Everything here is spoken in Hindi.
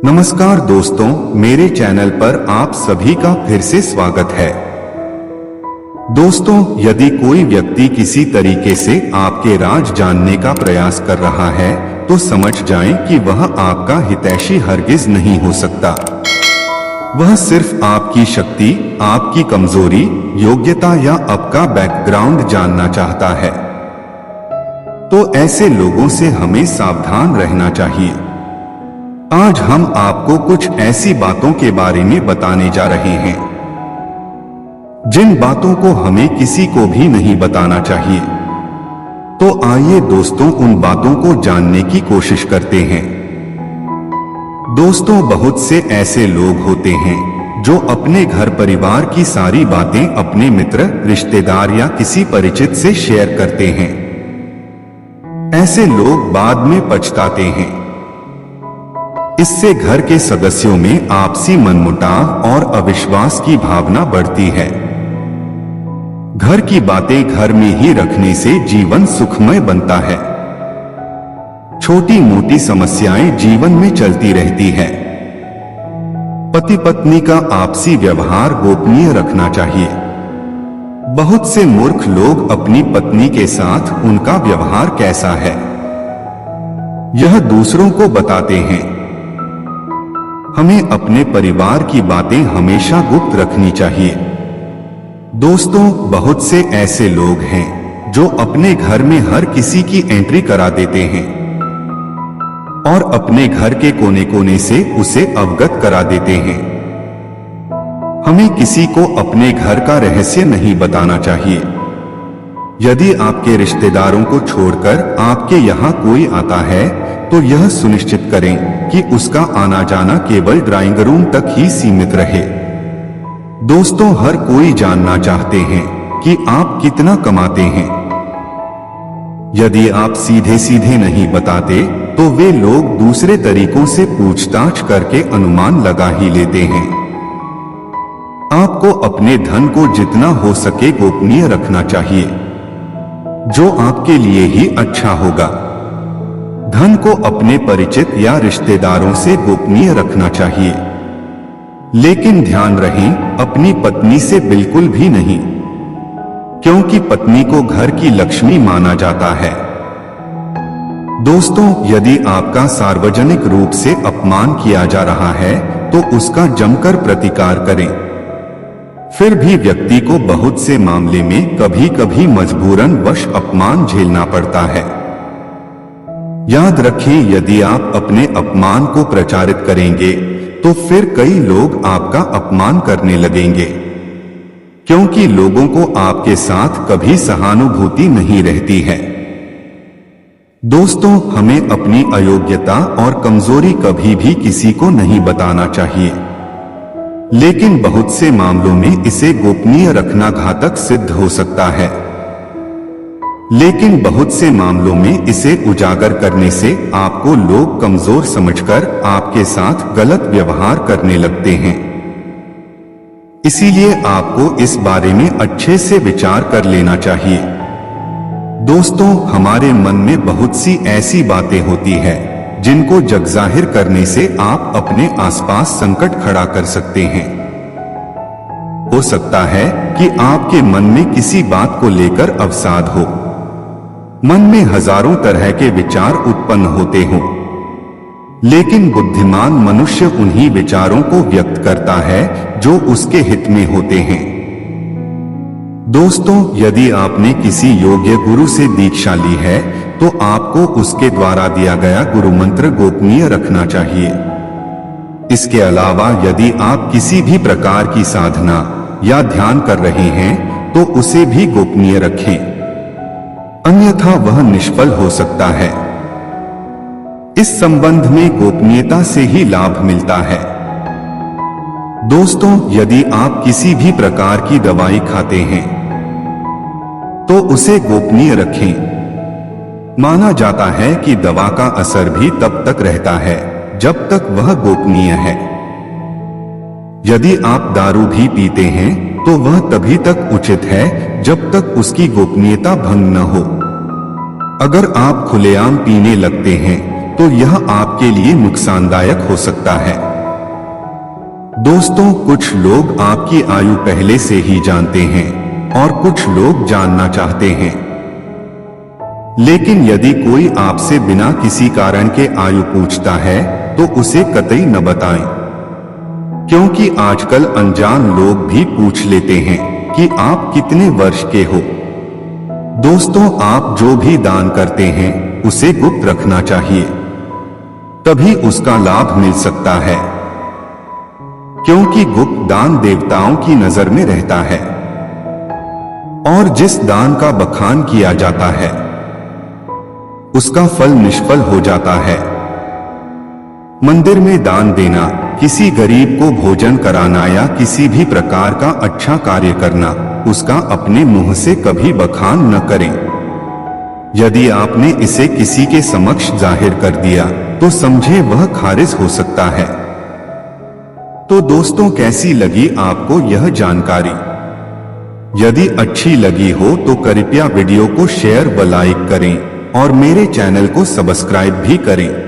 नमस्कार दोस्तों, मेरे चैनल पर आप सभी का फिर से स्वागत है। दोस्तों, यदि कोई व्यक्ति किसी तरीके से आपके राज जानने का प्रयास कर रहा है तो समझ जाएं कि वह आपका हितैषी हरगिज नहीं हो सकता। वह सिर्फ आपकी शक्ति, आपकी कमजोरी, योग्यता या आपका बैकग्राउंड जानना चाहता है। तो ऐसे लोगों से हमें सावधान रहना चाहिए। आज हम आपको कुछ ऐसी बातों के बारे में बताने जा रहे हैं जिन बातों को हमें किसी को भी नहीं बताना चाहिए। तो आइए दोस्तों, उन बातों को जानने की कोशिश करते हैं। दोस्तों, बहुत से ऐसे लोग होते हैं जो अपने घर परिवार की सारी बातें अपने मित्र, रिश्तेदार या किसी परिचित से शेयर करते हैं। ऐसे लोग बाद में पछताते हैं। इससे घर के सदस्यों में आपसी मनमुटाव और अविश्वास की भावना बढ़ती है। घर की बातें घर में ही रखने से जीवन सुखमय बनता है। छोटी मोटी समस्याएं जीवन में चलती रहती है। पति पत्नी का आपसी व्यवहार गोपनीय रखना चाहिए। बहुत से मूर्ख लोग अपनी पत्नी के साथ उनका व्यवहार कैसा है यह दूसरों को बताते हैं। हमें अपने परिवार की बातें हमेशा गुप्त रखनी चाहिए। दोस्तों, बहुत से ऐसे लोग हैं जो अपने घर में हर किसी की एंट्री करा देते हैं और अपने घर के कोने कोने से उसे अवगत करा देते हैं। हमें किसी को अपने घर का रहस्य नहीं बताना चाहिए। यदि आपके रिश्तेदारों को छोड़कर आपके यहाँ कोई आता है तो यह सुनिश्चित करें कि उसका आना जाना केवल ड्राइंग रूम तक ही सीमित रहे। दोस्तों, हर कोई जानना चाहते हैं कि आप कितना कमाते हैं। यदि आप सीधे सीधे नहीं बताते तो वे लोग दूसरे तरीकों से पूछताछ करके अनुमान लगा ही लेते हैं। आपको अपने धन को जितना हो सके गोपनीय रखना चाहिए, जो आपके लिए ही अच्छा होगा। धन को अपने परिचित या रिश्तेदारों से गोपनीय रखना चाहिए, लेकिन ध्यान रहे अपनी पत्नी से बिल्कुल भी नहीं, क्योंकि पत्नी को घर की लक्ष्मी माना जाता है। दोस्तों, यदि आपका सार्वजनिक रूप से अपमान किया जा रहा है तो उसका जमकर प्रतिकार करें। फिर भी व्यक्ति को बहुत से मामले में कभी कभी मजबूरन वश अपमान झेलना पड़ता है। याद रखें, यदि आप अपने अपमान को प्रचारित करेंगे तो फिर कई लोग आपका अपमान करने लगेंगे, क्योंकि लोगों को आपके साथ कभी सहानुभूति नहीं रहती है। दोस्तों, हमें अपनी अयोग्यता और कमजोरी कभी भी किसी को नहीं बताना चाहिए, लेकिन बहुत से मामलों में इसे गोपनीय रखना घातक सिद्ध हो सकता है। लेकिन बहुत से मामलों में इसे उजागर करने से आपको लोग कमजोर समझकर आपके साथ गलत व्यवहार करने लगते हैं। इसीलिए आपको इस बारे में अच्छे से विचार कर लेना चाहिए। दोस्तों, हमारे मन में बहुत सी ऐसी बातें होती है जिनको जगजाहिर करने से आप अपने आसपास संकट खड़ा कर सकते हैं। हो सकता है कि आपके मन में किसी बात को लेकर अवसाद हो। मन में हजारों तरह के विचार उत्पन्न होते हों, लेकिन बुद्धिमान मनुष्य उन्हीं विचारों को व्यक्त करता है जो उसके हित में होते हैं। दोस्तों, यदि आपने किसी योग्य गुरु से दीक्षा ली है तो आपको उसके द्वारा दिया गया गुरु मंत्र गोपनीय रखना चाहिए। इसके अलावा यदि आप किसी भी प्रकार की साधना या ध्यान कर रहे हैं तो उसे भी गोपनीय रखें, अन्यथा वह निष्फल हो सकता है। इस संबंध में गोपनीयता से ही लाभ मिलता है। दोस्तों, यदि आप किसी भी प्रकार की दवाई खाते हैं तो उसे गोपनीय रखें। माना जाता है कि दवा का असर भी तब तक रहता है जब तक वह गोपनीय है। यदि आप दारू भी पीते हैं तो वह तभी तक उचित है जब तक उसकी गोपनीयता भंग न हो। अगर आप खुलेआम पीने लगते हैं तो यह आपके लिए नुकसानदायक हो सकता है। दोस्तों, कुछ लोग आपकी आयु पहले से ही जानते हैं और कुछ लोग जानना चाहते हैं। लेकिन यदि कोई आपसे बिना किसी कारण के आयु पूछता है तो उसे कतई न बताएं, क्योंकि आजकल अनजान लोग भी पूछ लेते हैं कि आप कितने वर्ष के हो। दोस्तों, आप जो भी दान करते हैं उसे गुप्त रखना चाहिए, तभी उसका लाभ मिल सकता है, क्योंकि गुप्त दान देवताओं की नजर में रहता है और जिस दान का बखान किया जाता है उसका फल निष्फल हो जाता है। मंदिर में दान देना, किसी गरीब को भोजन कराना या किसी भी प्रकार का अच्छा कार्य करना, उसका अपने मुंह से कभी बखान न करें। यदि आपने इसे किसी के समक्ष जाहिर कर दिया तो समझे वह खारिज हो सकता है। तो दोस्तों, कैसी लगी आपको यह जानकारी? यदि अच्छी लगी हो तो कृपया वीडियो को शेयर व लाइक करें और मेरे चैनल को सब्सक्राइब भी करें।